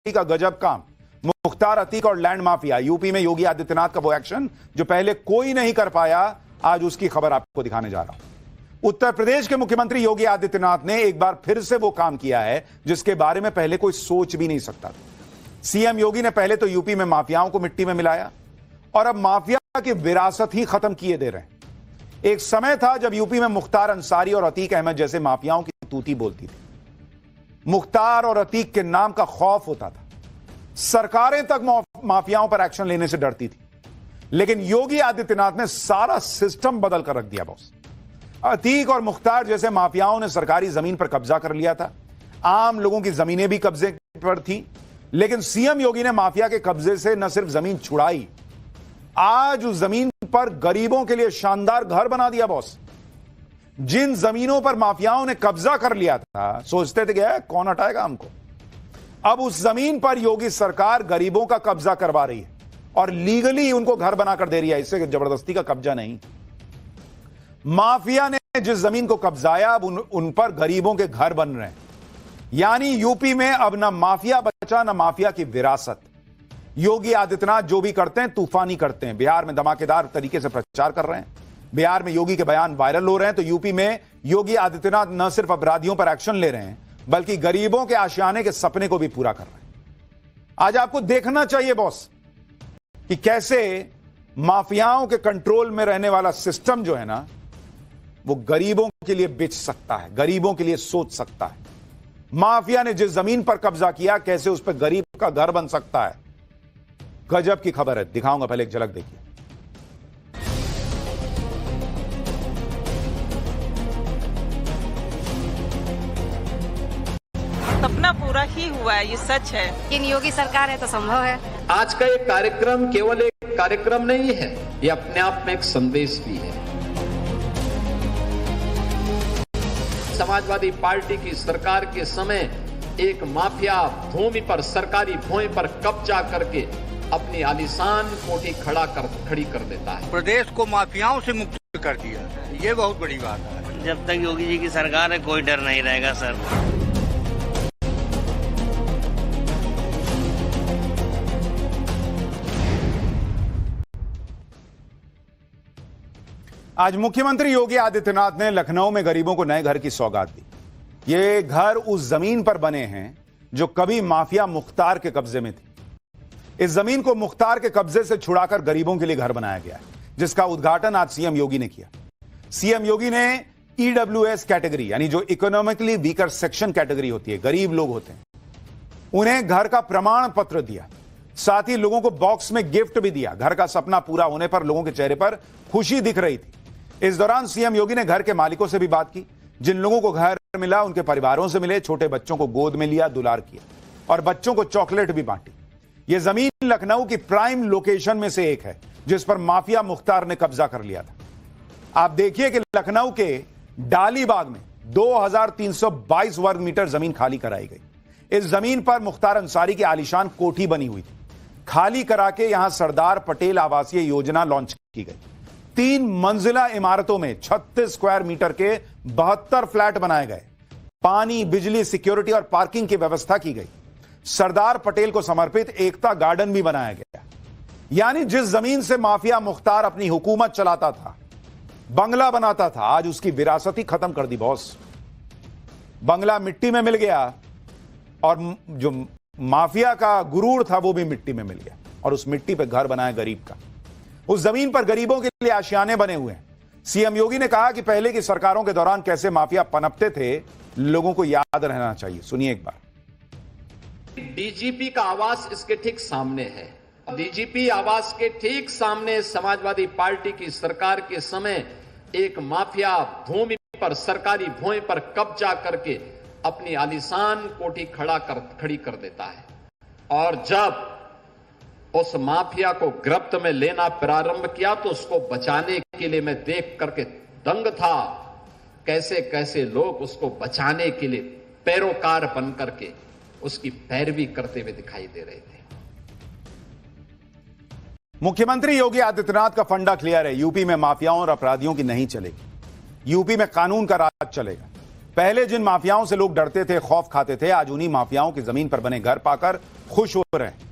का गजब काम, मुख्तार अतीक और लैंड माफिया। यूपी में योगी आदित्यनाथ का वो एक्शन जो पहले कोई नहीं कर पाया, आज उसकी खबर आपको दिखाने जा रहा हूं। उत्तर प्रदेश के मुख्यमंत्री योगी आदित्यनाथ ने एक बार फिर से वो काम किया है जिसके बारे में पहले कोई सोच भी नहीं सकता था। सीएम योगी ने पहले तो यूपी में माफियाओं को मिट्टी में मिलाया और अब माफिया की विरासत ही खत्म किए दे रहे हैं। एक समय था जब यूपी में मुख्तार अंसारी और अतीक अहमद जैसे माफियाओं की तूती बोलती थी। मुख्तार और अतीक के नाम का खौफ होता था, सरकारें तक माफियाओं पर एक्शन लेने से डरती थी। लेकिन योगी आदित्यनाथ ने सारा सिस्टम बदल कर रख दिया बॉस। अतीक और मुख्तार जैसे माफियाओं ने सरकारी जमीन पर कब्जा कर लिया था, आम लोगों की जमीनें भी कब्जे पर थी। लेकिन सीएम योगी ने माफिया के कब्जे से न सिर्फ जमीन छुड़ाई, आज उस जमीन पर गरीबों के लिए शानदार घर बना दिया बॉस। जिन जमीनों पर माफियाओं ने कब्जा कर लिया था, सोचते थे कि कौन हटाएगा हमको, अब उस जमीन पर योगी सरकार गरीबों का कब्जा करवा रही है और लीगली उनको घर बनाकर दे रही है। इससे जबरदस्ती का कब्जा नहीं। माफिया ने जिस जमीन को कब्जाया, अब उन पर गरीबों के घर बन रहे हैं। यानी यूपी में अब ना माफिया बचा, ना माफिया की विरासत। योगी आदित्यनाथ जो भी करते हैं तूफानी करते हैं। बिहार में धमाकेदार तरीके से प्रचार कर रहे हैं, बिहार में योगी के बयान वायरल हो रहे हैं, तो यूपी में योगी आदित्यनाथ न सिर्फ अपराधियों पर एक्शन ले रहे हैं बल्कि गरीबों के आशियाने के सपने को भी पूरा कर रहे हैं। आज आपको देखना चाहिए बॉस कि कैसे माफियाओं के कंट्रोल में रहने वाला सिस्टम जो है ना, वो गरीबों के लिए बिच सकता है, गरीबों के लिए सोच सकता है। माफिया ने जिस जमीन पर कब्जा किया, कैसे उस पर गरीब का घर बन सकता है। गजब की खबर है, दिखाऊंगा, पहले एक झलक देखिए। सपना पूरा ही हुआ है, ये सच है। लेकिन योगी सरकार है तो संभव है। आज का ये कार्यक्रम केवल एक कार्यक्रम नहीं है, ये अपने आप में एक संदेश भी है। समाजवादी पार्टी की सरकार के समय एक माफिया भूमि पर, सरकारी भूमि पर कब्जा करके अपनी आलीशान कोठी खड़ी कर देता है। प्रदेश को माफियाओं से मुक्त कर दिया, ये बहुत बड़ी बात है। जब तक योगी जी की सरकार है कोई डर नहीं रहेगा सर। आज मुख्यमंत्री योगी आदित्यनाथ ने लखनऊ में गरीबों को नए घर की सौगात दी। ये घर उस जमीन पर बने हैं जो कभी माफिया मुख्तार के कब्जे में थी। इस जमीन को मुख्तार के कब्जे से छुड़ाकर गरीबों के लिए घर बनाया गया है, जिसका उद्घाटन आज सीएम योगी ने किया। सीएम योगी ने ईडब्ल्यूएस कैटेगरी, यानी जो इकोनॉमिकली वीकर सेक्शन कैटेगरी होती है, गरीब लोग होते हैं, उन्हें घर का प्रमाण पत्र दिया। साथ ही लोगों को बॉक्स में गिफ्ट भी दिया। घर का सपना पूरा होने पर लोगों के चेहरे पर खुशी दिख रही थी। इस दौरान सीएम योगी ने घर के मालिकों से भी बात की। जिन लोगों को घर मिला उनके परिवारों से मिले, छोटे बच्चों को गोद में लिया, दुलार किया और बच्चों को चॉकलेट भी बांटी। यह जमीन लखनऊ की प्राइम लोकेशन में से एक है जिस पर माफिया मुख्तार ने कब्जा कर लिया था। आप देखिए कि लखनऊ के डालीबाग में 2322 वर्ग मीटर जमीन खाली कराई गई। इस जमीन पर मुख्तार अंसारी की आलीशान कोठी बनी हुई थी। खाली करा के यहां सरदार पटेल आवासीय योजना लॉन्च की गई। 3 मंजिला इमारतों में 36 स्क्वायर मीटर के 72 फ्लैट बनाए गए। पानी, बिजली, सिक्योरिटी और पार्किंग की व्यवस्था की गई। सरदार पटेल को समर्पित एकता गार्डन भी बनाया गया। यानी जिस जमीन से माफिया मुख्तार अपनी हुकूमत चलाता था, बंगला बनाता था, आज उसकी विरासत ही खत्म कर दी बॉस। बंगला मिट्टी में मिल गया और जो माफिया का गुरूर था वो भी मिट्टी में मिल गया और उस मिट्टी पे घर बनाया गरीब का। उस जमीन पर गरीबों के लिए आशियाने बने हुए हैं। सीएम योगी ने कहा कि पहले की सरकारों के दौरान कैसे माफिया पनपते थे, लोगों को याद रहना चाहिए। सुनिए एक बार। डीजीपी का आवास इसके ठीक सामने है। डीजीपी आवास के ठीक सामने समाजवादी पार्टी की सरकार के समय एक माफिया भूमि पर, सरकारी भूमि पर कब्जा करके अपनी आलीशान कोठी खड़ी कर देता है। और जब उस माफिया को गिरफ्त में लेना प्रारंभ किया तो उसको बचाने के लिए मैं देख करके दंग था। कैसे कैसे लोग उसको बचाने के लिए पैरोकार बन करके उसकी पैरवी करते हुए दिखाई दे रहे थे। मुख्यमंत्री योगी आदित्यनाथ का फंडा क्लियर है। यूपी में माफियाओं और अपराधियों की नहीं चलेगी। यूपी में कानून का राज चलेगा। पहले जिन माफियाओं से लोग डरते थे, खौफ खाते थे, आज उन्हीं माफियाओं की जमीन पर बने घर पाकर खुश हो रहे हैं।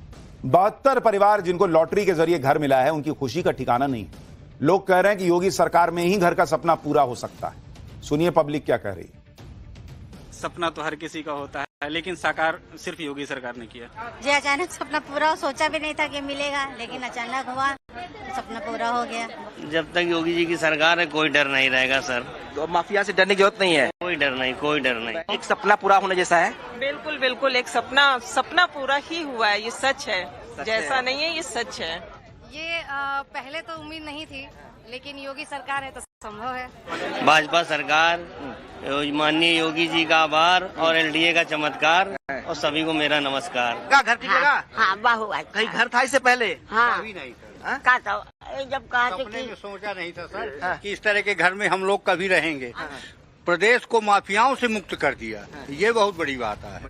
72 परिवार जिनको लॉटरी के जरिए घर मिला है, उनकी खुशी का ठिकाना नहीं। लोग कह रहे हैं कि योगी सरकार में ही घर का सपना पूरा हो सकता है। सुनिए पब्लिक क्या कह रही है। सपना तो हर किसी का होता है, लेकिन साकार सिर्फ योगी सरकार ने किया। जी अचानक सपना पूरा सोचा भी नहीं था कि मिलेगा, लेकिन अचानक हुआ, सपना पूरा हो गया। जब तक योगी जी की सरकार है कोई डर नहीं रहेगा सर। तो माफिया से डरने की जरूरत नहीं है। कोई डर नहीं, कोई डर नहीं। एक सपना पूरा होने जैसा है। बिल्कुल बिल्कुल, एक सपना पूरा ही हुआ है। ये सच है, जैसा नहीं है, ये सच है। ये पहले तो उम्मीद नहीं थी, लेकिन योगी सरकार है तो संभव है। भाजपा सरकार, माननीय योगी जी का आभार और एलडीए का चमत्कार, और सभी को मेरा नमस्कार। क्या घर की जगह? हाँ बहु है। कहीं घर था इससे पहले? हाँ कभी नहीं था। कहा था जब कहा था सपने में कि सोचा नहीं था सर कि इस तरह के घर में हम लोग कभी रहेंगे। प्रदेश को माफियाओं से मुक्त कर दिया, ये बहुत बड़ी बात है।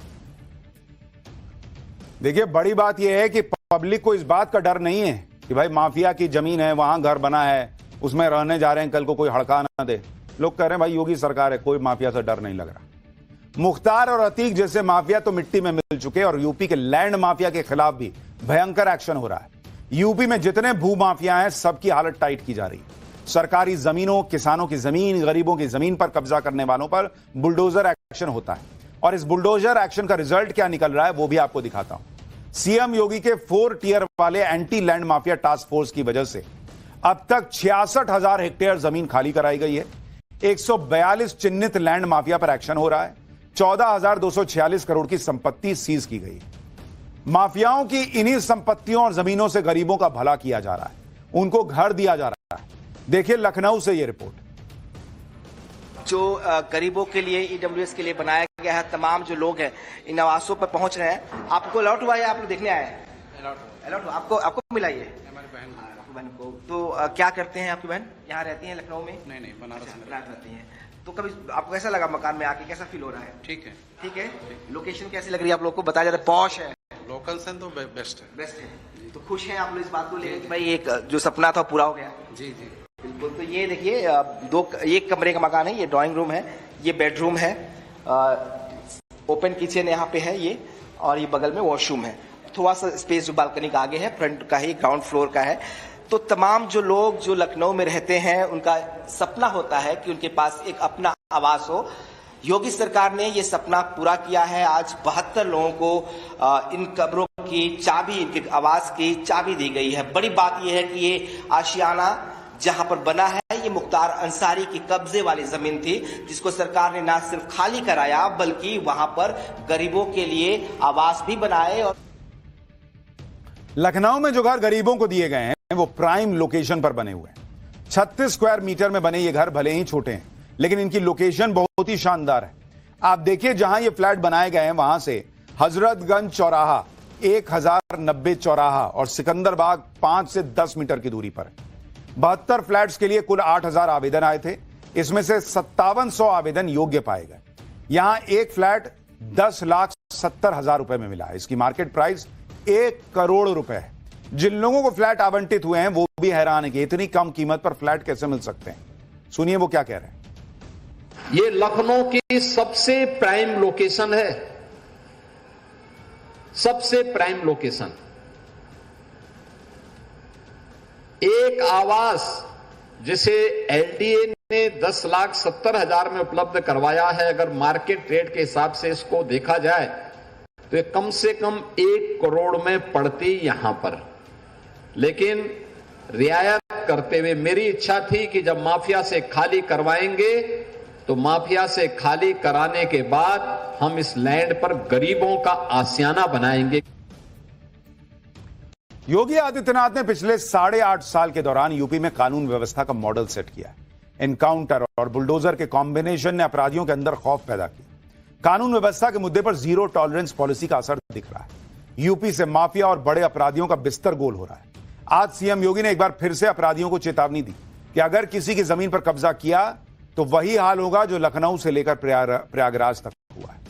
देखिए, बड़ी बात यह है कि पब्लिक को इस बात का डर नहीं है कि भाई माफिया की जमीन है, वहां घर बना है, उसमें रहने जा रहे हैं, कल को कोई हड़का ना दे। लोग कह रहे हैं भाई योगी सरकार है, कोई माफिया से डर नहीं लग रहा। मुख्तार और अतीक जैसे माफिया तो मिट्टी में मिल चुके और यूपी के लैंड माफिया के खिलाफ भी भयंकर एक्शन हो रहा है। यूपी में जितने भू माफिया हैं, सबकी हालत टाइट की जा रही है। सरकारी जमीनों, किसानों की जमीन, गरीबों की जमीन पर कब्जा करने वालों पर बुलडोजर एक्शन होता है। और इस बुलडोजर एक्शन का रिजल्ट क्या निकल रहा है वो भी आपको दिखाता हूं। सीएम योगी के 4 टियर वाले anti land mafia task force की वजह से अब तक 66,000 हेक्टेयर जमीन खाली कराई गई है। 142 चिन्हित लैंड माफिया पर एक्शन हो रहा है। 14,246 करोड़ की संपत्ति सीज की गई है। माफियाओं की इन्हीं संपत्तियों और जमीनों से गरीबों का भला किया जा रहा है, उनको घर दिया जा रहा है। देखिए लखनऊ से ये रिपोर्ट। जो गरीबों के लिए ईडब्ल्यूएस के लिए बनाया गया है, तमाम जो लोग हैं इन आवासों पर पहुंच रहे हैं। आपको अलॉट हुआ है, आप लोग देखने आए हैं? अलॉट आपको मिला ये? हमारी बहन को। तो क्या करते हैं आपकी बहन? यहाँ रहती हैं लखनऊ में? नहीं, बनारस में रहती हैं। तो कभी आपको कैसा लगा मकान में आके, कैसा फील हो रहा है? ठीक है। लोकेशन कैसी लग रही है आप लोग को? बताया जा रहा है पॉश है, लोकेशन तो बेस्ट है। तो खुश हैं आप लोग इस बात को लेकर कि भाई एक जो सपना था पूरा हो गया? जी बिल्कुल। तो ये देखिए, एक कमरे का मकान है, ये ड्राइंग रूम है, ये बेडरूम है, ओपन किचन यहाँ पे है ये, और ये बगल में वॉशरूम है। थोड़ा सा स्पेस जो बालकनी का आगे है, फ्रंट का ही, ग्राउंड फ्लोर का है। तो तमाम जो लोग जो लखनऊ में रहते हैं, उनका सपना होता है कि उनके पास एक अपना आवास हो। योगी सरकार ने ये सपना पूरा किया है। आज 72 लोगों को इन कब्रों की चाबी, इनके आवास की चाबी दी गई है। बड़ी बात यह है कि ये आशियाना जहां पर बना है, ये मुख्तार अंसारी की कब्जे वाली जमीन थी, जिसको सरकार ने ना सिर्फ खाली कराया बल्कि वहां पर गरीबों के लिए आवास भी बनाए। और लखनऊ में जो घर गरीबों को दिए गए हैं वो प्राइम लोकेशन पर बने हुए हैं। 36 स्क्वायर मीटर में बने ये घर भले ही छोटे हैं, लेकिन इनकी लोकेशन बहुत ही शानदार है। आप देखिए, जहां ये फ्लैट बनाए गए हैं वहां से हजरतगंज चौराहा, 1090 चौराहा और सिकंदरबाग 5 से 10 मीटर की दूरी पर। 72 फ्लैट्स के लिए कुल 8,000 आवेदन आए थे। इसमें से 5700 आवेदन योग्य पाए गए। यहां एक फ्लैट 10,70,000 रुपए में मिला है। इसकी मार्केट प्राइस 1 करोड़ रुपए है। जिन लोगों को फ्लैट आवंटित हुए हैं वो भी हैरान है कि इतनी कम कीमत पर फ्लैट कैसे मिल सकते हैं। सुनिए वो क्या कह रहे हैं। ये लखनऊ की सबसे प्राइम लोकेशन है, सबसे प्राइम लोकेशन। एक आवास जिसे एलडीए ने 10,70,000 में उपलब्ध करवाया है, अगर मार्केट रेट के हिसाब से इसको देखा जाए तो ये कम से कम 1 करोड़ में पड़ती यहां पर। लेकिन रियायत करते हुए मेरी इच्छा थी कि जब माफिया से खाली करवाएंगे तो माफिया से खाली कराने के बाद हम इस लैंड पर गरीबों का आशियाना बनाएंगे। योगी आदित्यनाथ ने पिछले 8.5 साल के दौरान यूपी में कानून व्यवस्था का मॉडल सेट किया है। एनकाउंटर और बुलडोजर के कॉम्बिनेशन ने अपराधियों के अंदर खौफ पैदा किया। कानून व्यवस्था के मुद्दे पर जीरो टॉलरेंस पॉलिसी का असर दिख रहा है। यूपी से माफिया और बड़े अपराधियों का बिस्तर गोल हो रहा है। आज सीएम योगी ने एक बार फिर से अपराधियों को चेतावनी दी कि अगर किसी की जमीन पर कब्जा किया तो वही हाल होगा जो लखनऊ से लेकर प्रयागराज तक हुआ है।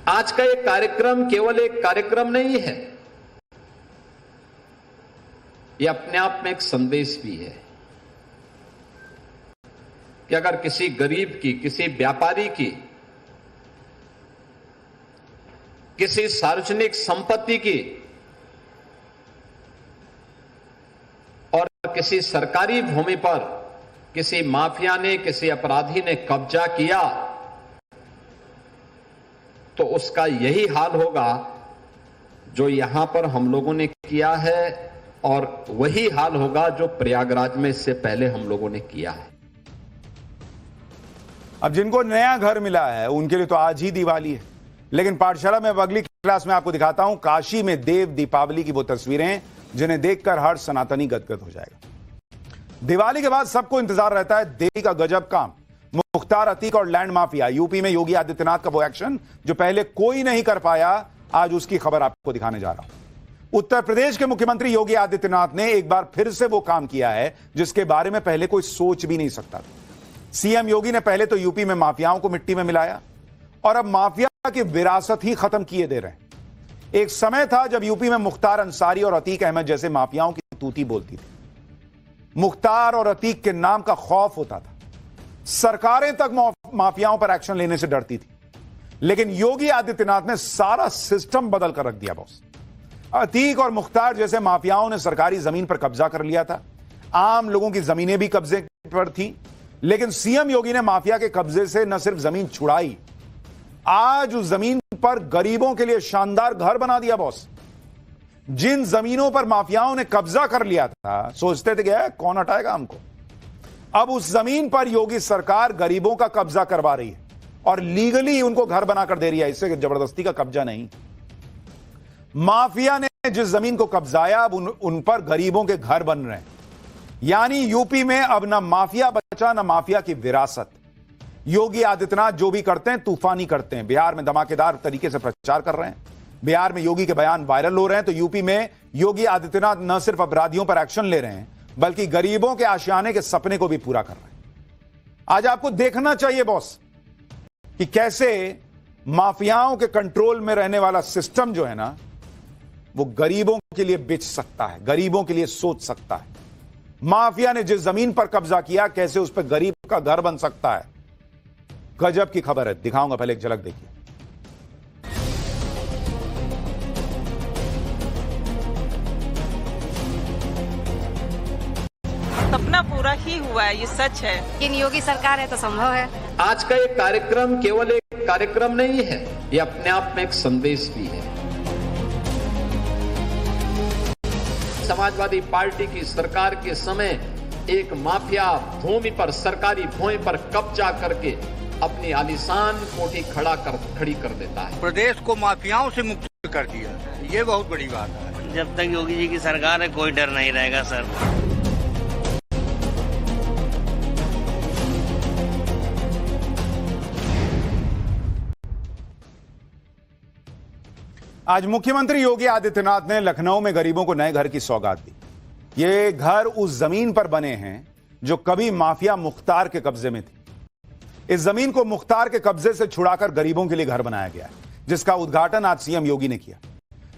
आज का ये कार्यक्रम केवल एक कार्यक्रम नहीं है, ये अपने आप में एक संदेश भी है कि अगर किसी गरीब की, किसी व्यापारी की, किसी सार्वजनिक संपत्ति की और किसी सरकारी भूमि पर किसी माफिया ने, किसी अपराधी ने कब्जा किया तो उसका यही हाल होगा जो यहां पर हम लोगों ने किया है, और वही हाल होगा जो प्रयागराज में इससे पहले हम लोगों ने किया है। अब जिनको नया घर मिला है उनके लिए तो आज ही दिवाली है, लेकिन पाठशाला में अब अगली क्लास में आपको दिखाता हूं काशी में देव दीपावली की वो तस्वीरें जिन्हें देखकर हर सनातनी गदगद हो जाएगा। दिवाली के बाद सबको इंतजार रहता है देवी का गजब काम, मुख्तार अतीक और लैंड माफिया। यूपी में योगी आदित्यनाथ का वो एक्शन जो पहले कोई नहीं कर पाया, आज उसकी खबर आपको दिखाने जा रहा हूं। उत्तर प्रदेश के मुख्यमंत्री योगी आदित्यनाथ ने एक बार फिर से वो काम किया है जिसके बारे में पहले कोई सोच भी नहीं सकता था। सीएम योगी ने पहले तो यूपी में माफियाओं को मिट्टी में मिलाया और अब माफिया की विरासत ही खत्म किए दे रहे हैं। एक समय था जब यूपी में मुख्तार अंसारी और अतीक अहमद जैसे माफियाओं की तूती बोलती थी। मुख्तार और अतीक के नाम का खौफ होता था, सरकारें तक माफियाओं पर एक्शन लेने से डरती थी। लेकिन योगी आदित्यनाथ ने सारा सिस्टम बदल कर रख दिया बॉस। अतीक और मुख्तार जैसे माफियाओं ने सरकारी जमीन पर कब्जा कर लिया था, आम लोगों की जमीनें भी कब्जे पर थी, लेकिन सीएम योगी ने माफिया के कब्जे से न सिर्फ जमीन छुड़ाई, आज उस जमीन पर गरीबों के लिए शानदार घर बना दिया बॉस। जिन जमीनों पर माफियाओं ने कब्जा कर लिया था, सोचते थे कि कौन हटाएगा हमको, अब उस जमीन पर योगी सरकार गरीबों का कब्जा करवा रही है और लीगली उनको घर बनाकर दे रही है। इससे जबरदस्ती का कब्जा नहीं। माफिया ने जिस जमीन को कब्जाया, अब उन पर गरीबों के घर बन रहे हैं। यानी यूपी में अब ना माफिया बचा ना माफिया की विरासत। योगी आदित्यनाथ जो भी करते हैं तूफानी करते हैं। बिहार में धमाकेदार तरीके से प्रचार कर रहे हैं, बिहार में योगी के बयान वायरल हो रहे हैं, तो यूपी में योगी आदित्यनाथ न सिर्फ अपराधियों पर एक्शन ले रहे हैं बल्कि गरीबों के आशियाने के सपने को भी पूरा कर रहे हैं। आज आपको देखना चाहिए बॉस कि कैसे माफियाओं के कंट्रोल में रहने वाला सिस्टम जो है ना, वो गरीबों के लिए बिच सकता है, गरीबों के लिए सोच सकता है। माफिया ने जिस जमीन पर कब्जा किया, कैसे उस पर गरीब का घर बन सकता है। गजब की खबर है, दिखाऊंगा, पहले एक झलक देखिए। सपना पूरा ही हुआ है, ये सच है। लेकिन योगी सरकार है तो संभव है। आज का ये कार्यक्रम केवल एक कार्यक्रम नहीं है, ये अपने आप में एक संदेश भी है। समाजवादी पार्टी की सरकार के समय एक माफिया भूमि पर, सरकारी भूमि पर कब्जा करके अपनी आलीशान कोठी खड़ी कर देता है। प्रदेश को माफियाओं से मुक्त कर दिया, ये बहुत बड़ी बात है। जब तक योगी जी की सरकार है कोई डर नहीं रहेगा सर। आज मुख्यमंत्री योगी आदित्यनाथ ने लखनऊ में गरीबों को नए घर की सौगात दी। ये घर उस जमीन पर बने हैं जो कभी माफिया मुख्तार के कब्जे में थी। इस जमीन को मुख्तार के कब्जे से छुड़ाकर गरीबों के लिए घर बनाया गया है, जिसका उद्घाटन आज सीएम योगी ने किया।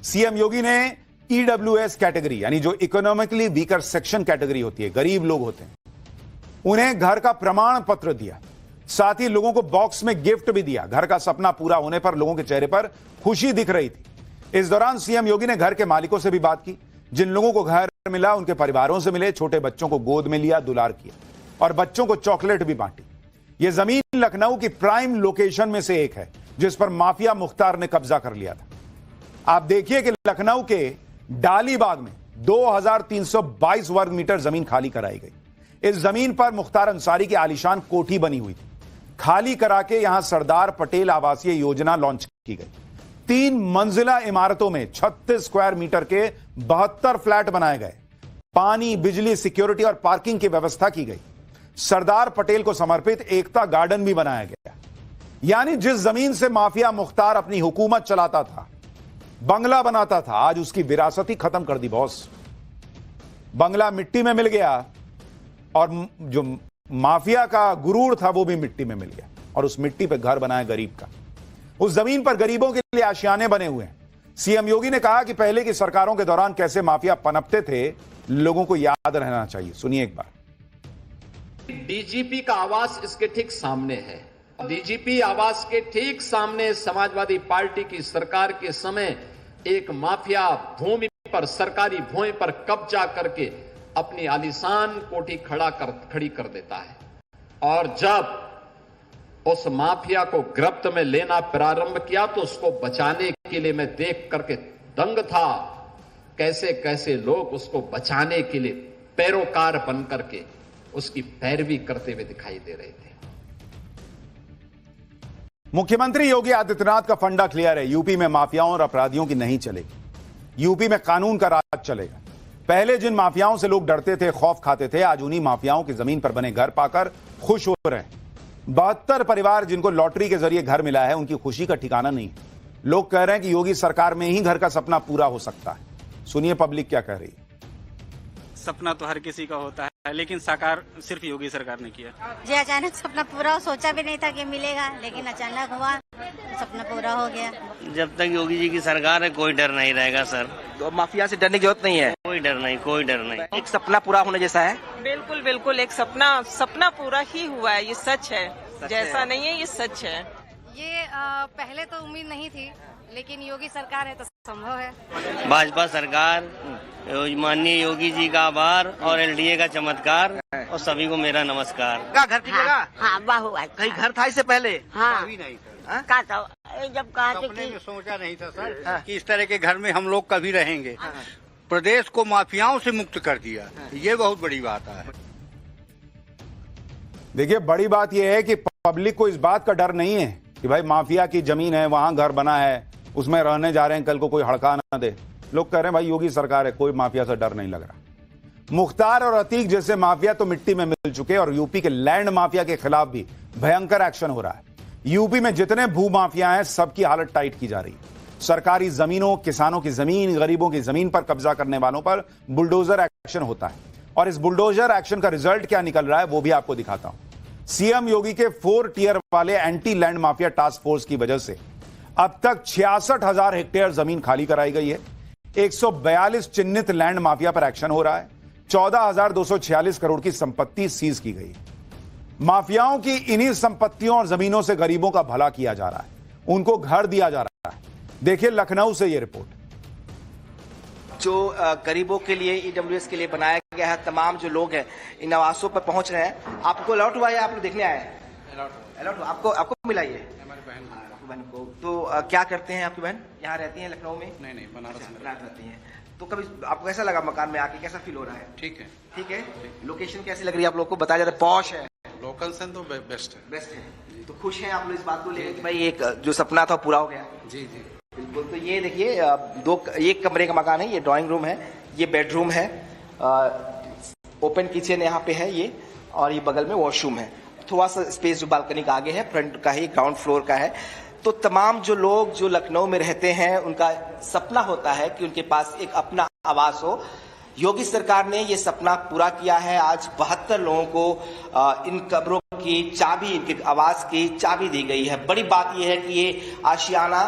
सीएम योगी ने ईडब्ल्यूएस कैटेगरी, यानी जो इकोनॉमिकली वीकर सेक्शन कैटेगरी होती है, गरीब लोग होते हैं, उन्हें घर का प्रमाण पत्र दिया। साथ ही लोगों को बॉक्स में गिफ्ट भी दिया। घर का सपना पूरा होने पर लोगों के चेहरे पर खुशी दिख रही थी। इस दौरान सीएम योगी ने घर के मालिकों से भी बात की। जिन लोगों को घर मिला उनके परिवारों से मिले, छोटे बच्चों को गोद में लिया, दुलार किया और बच्चों को चॉकलेट भी बांटी। यह जमीन लखनऊ की प्राइम लोकेशन में से एक है जिस पर माफिया मुख्तार ने कब्जा कर लिया था। आप देखिए कि लखनऊ के डालीबाग में 2322 वर्ग मीटर जमीन खाली कराई गई। इस जमीन पर मुख्तार अंसारी की आलीशान कोठी बनी हुई थी। खाली करा के यहां सरदार पटेल आवासीय योजना लॉन्च की गई। 3 मंजिला इमारतों में 36 स्क्वायर मीटर के 72 फ्लैट बनाए गए। पानी, बिजली, सिक्योरिटी और पार्किंग की व्यवस्था की गई। सरदार पटेल को समर्पित एकता गार्डन भी बनाया गया। यानी जिस जमीन से माफिया मुख्तार अपनी हुकूमत चलाता था, बंगला बनाता था, आज उसकी विरासत ही खत्म कर दी बॉस। बंगला मिट्टी में मिल गया और जो माफिया का गुरूर था वो भी मिट्टी में मिल गया और उस मिट्टी पे घर बनाया गरीब का। उस जमीन पर गरीबों के लिए आशियाने बने हुए हैं। सीएम योगी ने कहा कि पहले की सरकारों के दौरान कैसे माफिया पनपते थे, लोगों को याद रहना चाहिए। सुनिए एक बार। डीजीपी का आवास इसके ठीक सामने है। डीजीपी आवास के ठीक सामने समाजवादी पार्टी की सरकार के समय एक माफिया भूमि पर, सरकारी भूमि पर कब्जा करके अपनी आलीशान कोठी खड़ी कर देता है। और जब उस माफिया को गिरफ्त में लेना प्रारंभ किया तो उसको बचाने के लिए मैं देख करके दंग था, कैसे कैसे लोग उसको बचाने के लिए पैरोकार बन करके उसकी पैरवी करते हुए दिखाई दे रहे थे। मुख्यमंत्री योगी आदित्यनाथ का फंडा क्लियर है, यूपी में माफियाओं और अपराधियों की नहीं चलेगी, यूपी में कानून का राज चलेगा। पहले जिन माफियाओं से लोग डरते थे, खौफ खाते थे, आज उन्हीं माफियाओं की जमीन पर बने घर पाकर खुश हो रहे हैं। 72 परिवार जिनको लॉटरी के जरिए घर मिला है, उनकी खुशी का ठिकाना नहीं है। लोग कह रहे हैं कि योगी सरकार में ही घर का सपना पूरा हो सकता है। सुनिए पब्लिक क्या कह रही है। सपना तो हर किसी का होता है, लेकिन साकार सिर्फ योगी सरकार ने किया। जी अचानक सपना पूरा सोचा भी नहीं था कि मिलेगा, लेकिन अचानक हुआ, सपना पूरा हो गया। जब तक योगी जी की सरकार है कोई डर नहीं रहेगा सर। तो माफिया से डरने की जरूरत नहीं है, कोई डर नहीं, कोई डर नहीं। एक सपना पूरा होने जैसा है। बिल्कुल बिल्कुल, एक सपना पूरा ही हुआ है, ये सच है। जैसा नहीं है ये सच है। ये पहले तो उम्मीद नहीं थी, लेकिन योगी सरकार है तो संभव है। भाजपा सरकार, माननीय योगी जी का आभार और एलडीए का चमत्कार, और सभी को मेरा नमस्कार। क्या घर की जगह? हाँ बहु कहीं घर था इससे पहले? हाँ कभी नहीं था। कहा था जब कहा था सपने में कि सोचा नहीं था सर कि इस तरह के घर में हम लोग कभी रहेंगे। प्रदेश को माफियाओं से मुक्त कर दिया, ये बहुत बड़ी बात है। देखिए बड़ी बात यह है कि पब्लिक को इस बात का डर नहीं है कि भाई माफिया की जमीन है, वहां घर बना है, उसमें रहने जा रहे हैं, कल को कोई हड़का ना दे। लोग कह रहे हैं भाई योगी सरकार है, कोई माफिया से डर नहीं लग रहा। मुख्तार और अतीक जैसे माफिया तो मिट्टी में मिल चुके और यूपी के लैंड माफिया के खिलाफ भी भयंकर एक्शन हो रहा है। यूपी में जितने भू माफिया हैं सबकी हालत टाइट की जा रही है। सरकारी जमीनों, किसानों की जमीन, गरीबों की जमीन पर कब्जा करने वालों पर बुलडोजर एक्शन होता है। और इस बुलडोजर एक्शन का रिजल्ट क्या निकल रहा है वो भी आपको दिखाता हूं। सीएम योगी के 4 टियर वाले anti land mafia task force की वजह से अब तक 66,000 हेक्टेयर जमीन खाली कराई गई है। 142 चिन्हित लैंड माफिया पर एक्शन हो रहा है। 14,246 करोड़ की संपत्ति सीज की गई। माफियाओं की इन्हीं संपत्तियों और जमीनों से गरीबों का भला किया जा रहा है, उनको घर दिया जा रहा है। देखिए लखनऊ से यह रिपोर्ट। जो गरीबों के लिए ईडब्ल्यूएस के लिए बनाया गया है, तमाम जो लोग हैं इन आवासों पर पहुंच रहे हैं। आपको अलॉट हुआ है, आप लोग देखने आए हैं? अलॉट आपको मिला ये? बहन को तो क्या करते हैं? आपकी बहन यहाँ रहती है लखनऊ में? नहीं बनारस रहती है। तो कभी आपको कैसा लगा मकान में आके, कैसा फील हो रहा है? ठीक है, ठीक है। लोकेशन कैसी लग रही है आप लोग को? बताया जाता है पॉश है, लोकेशन तो बेस्ट है। तो खुश हैं आप लोग इस बात को लेकर भाई एक जो सपना था पूरा हो गया? जी बिल्कुल। तो ये देखिए एक कमरे का मकान है, ये ड्राइंग रूम है, ये बेडरूम है, ओपन किचन यहाँ पे है ये, और ये बगल में वॉशरूम है। थोड़ा सा स्पेस जो बालकनी का आगे है, फ्रंट का ही, ग्राउंड फ्लोर का है। तो तमाम जो लोग जो लखनऊ में रहते हैं उनका सपना होता है कि उनके पास एक अपना आवास हो। योगी सरकार ने ये सपना पूरा किया है। आज 72 लोगों को इन कब्रों की चाबी, इनके आवास की चाबी दी गई है। बड़ी बात यह है कि ये आशियाना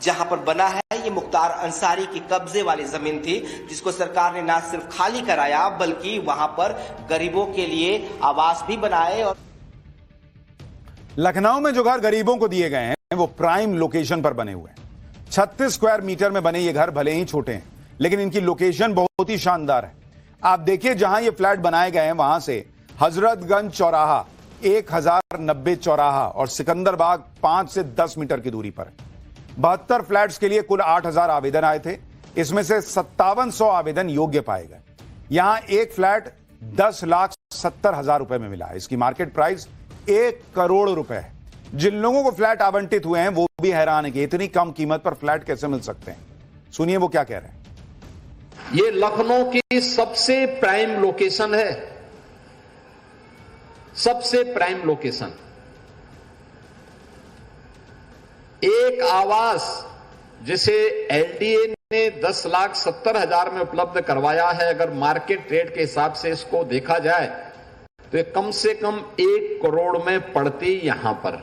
जहां पर बना है, ये मुख्तार अंसारी की कब्जे वाली जमीन थी, जिसको सरकार ने ना सिर्फ खाली कराया बल्कि वहां पर गरीबों के लिए आवास भी बनाए। और लखनऊ में जो घर गरीबों को दिए गए हैं वो प्राइम लोकेशन पर बने हुए हैं। 36 स्क्वायर मीटर में बने ये घर भले ही छोटे हैं, लेकिन इनकी लोकेशन बहुत ही शानदार है। आप देखिए जहां ये फ्लैट बनाए गए हैं वहां से हजरतगंज चौराहा, 1090 चौराहा और सिकंदरबाग 5 से 10 मीटर की दूरी पर है। 72 फ्लैट्स के लिए कुल 8,000 आवेदन आए थे, इसमें से 5700 आवेदन योग्य पाए गए। यहां एक फ्लैट 10,70,000 रुपए में मिला है। इसकी मार्केट प्राइस 1 करोड़ रुपए है। जिन लोगों को फ्लैट आवंटित हुए हैं वो भी हैरान है कि इतनी कम कीमत पर फ्लैट कैसे मिल सकते हैं। सुनिए वो क्या कह रहे हैं। ये लखनऊ की सबसे प्राइम लोकेशन है, सबसे प्राइम लोकेशन। एक आवास जिसे एलडीए ने 10,70,000 में उपलब्ध करवाया है, अगर मार्केट रेट के हिसाब से इसको देखा जाए तो ये कम से कम 1 करोड़ में पड़ती यहां पर।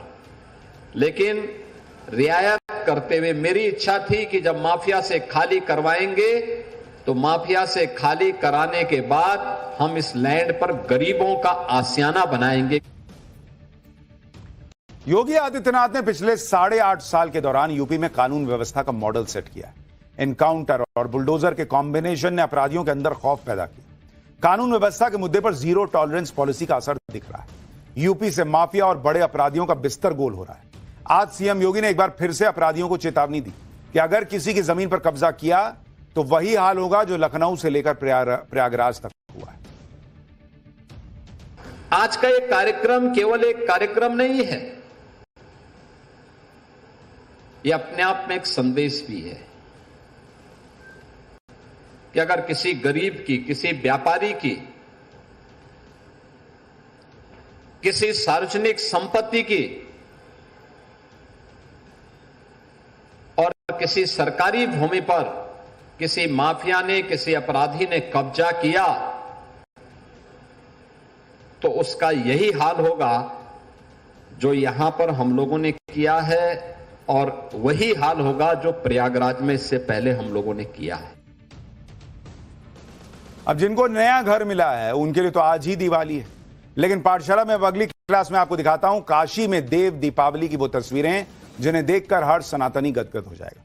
लेकिन रियायत करते हुए मेरी इच्छा थी कि जब माफिया से खाली करवाएंगे तो माफिया से खाली कराने के बाद हम इस लैंड पर गरीबों का आशियाना बनाएंगे। योगी आदित्यनाथ ने पिछले 8.5 साल के दौरान यूपी में कानून व्यवस्था का मॉडल सेट किया। एनकाउंटर और बुलडोजर के कॉम्बिनेशन ने अपराधियों के अंदर खौफ पैदा किया। कानून व्यवस्था के मुद्दे पर जीरो टॉलरेंस पॉलिसी का असर दिख रहा है। यूपी से माफिया और बड़े अपराधियों का बिस्तर गोल हो रहा है। आज सीएम योगी ने एक बार फिर से अपराधियों को चेतावनी दी कि अगर किसी की जमीन पर कब्जा किया तो वही हाल होगा जो लखनऊ से लेकर प्रयागराज तक हुआ है। आज का ये कार्यक्रम केवल एक कार्यक्रम नहीं है, ये अपने आप में एक संदेश भी है कि अगर किसी गरीब की, किसी व्यापारी की, किसी सार्वजनिक संपत्ति की और किसी सरकारी भूमि पर किसी माफिया ने, किसी अपराधी ने कब्जा किया तो उसका यही हाल होगा जो यहां पर हम लोगों ने किया है और वही हाल होगा जो प्रयागराज में इससे पहले हम लोगों ने किया है। अब जिनको नया घर मिला है उनके लिए तो आज ही दिवाली है, लेकिन पाठशाला में अब अगली क्लास में आपको दिखाता हूं काशी में देव दीपावली की वो तस्वीरें जिन्हें देखकर हर सनातनी गदगद हो जाएगा।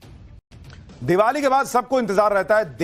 दिवाली के बाद सबको इंतजार रहता है